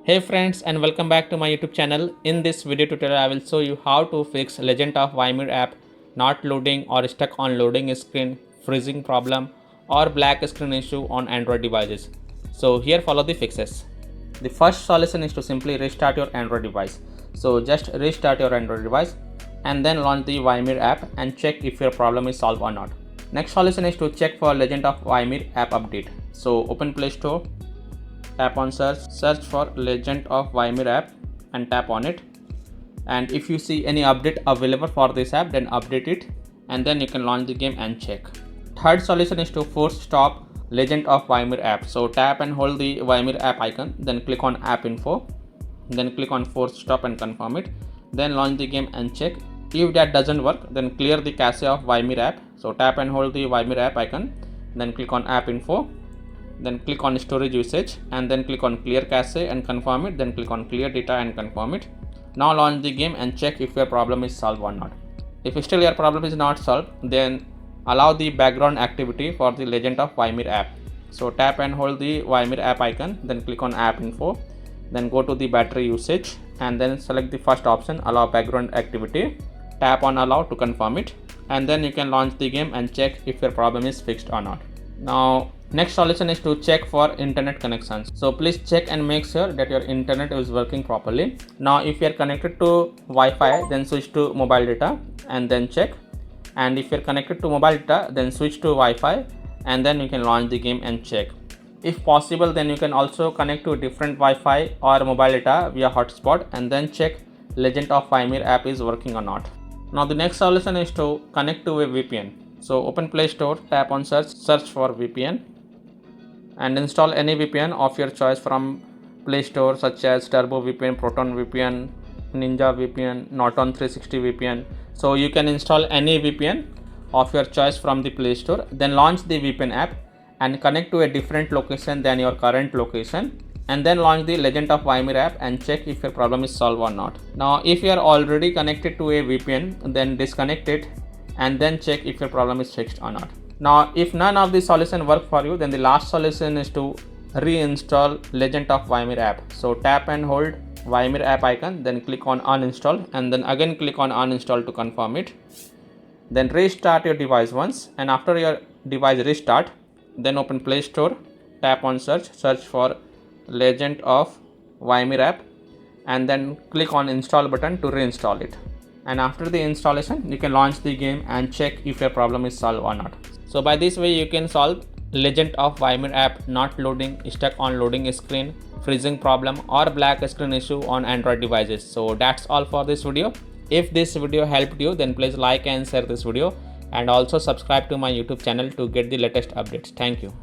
Hey friends, and welcome back to my YouTube channel. In this video tutorial I will show you how to fix Legend of YMIR app not loading or stuck on loading screen, freezing problem or black screen issue on Android devices. So here follow the fixes. The first solution is to simply restart your Android device. So just restart your Android device and then launch the YMIR app and check if your problem is solved or not. Next solution is to check for Legend of YMIR app update. So open Play Store, tap on search for Legend of YMIR app and tap on it, and if you see any update available for this app, then update it and then you can launch the game and check. Third solution is to force stop Legend of YMIR app. So tap and hold the YMIR app icon, then click on app info, then click on force stop and confirm it, then launch the game and check. If that doesn't work, then clear the cache of YMIR app. So tap and hold the YMIR app icon, then click on app info, then click on storage usage and then click on clear cache and confirm it, then click on clear data and confirm it. Now launch the game and check if your problem is solved or not. If still your problem is not solved, then allow the background activity for the Legend of YMIR app. So tap and hold the YMIR app icon, then click on app info, then go to the battery usage and then select the first option, allow background activity. Tap on allow to confirm it and then you can launch the game and check if your problem is fixed or not. Now next solution is to check for internet connections. So please check and make sure that your internet is working properly. Now if you are connected to Wi-Fi, then switch to mobile data and then check, and if you are connected to mobile data, then switch to Wi-Fi and then you can launch the game and check. If possible, then you can also connect to different Wi-Fi or mobile data via hotspot and then check Legend of YMIR app is working or not. Now the next solution is to connect to a VPN. So open Play Store, tap on search for VPN and install any VPN of your choice from Play Store, such as Turbo VPN, Proton VPN, Ninja VPN, Norton 360 VPN. So you can install any VPN of your choice from the Play Store, then launch the VPN app and connect to a different location than your current location, and then launch the Legend of YMIR app and check if your problem is solved or not. Now if you are already connected to a VPN, then disconnect it and then check if your problem is fixed or not. Now if none of the solution work for you, then the last solution is to reinstall Legend of YMIR app. So tap and hold YMIR app icon, then click on uninstall and then again click on uninstall to confirm it. Then restart your device once, and after your device restart, then open Play Store, tap on search for Legend of YMIR app and then click on install button to reinstall it. And after the installation, you can launch the game and check if your problem is solved or not. So by this way you can solve Legend of YMIR app not loading, stuck on loading screen, freezing problem or black screen issue on Android devices. So that's all for this video. If this video helped you, then please like and share this video and also subscribe to my YouTube channel to get the latest updates. Thank you.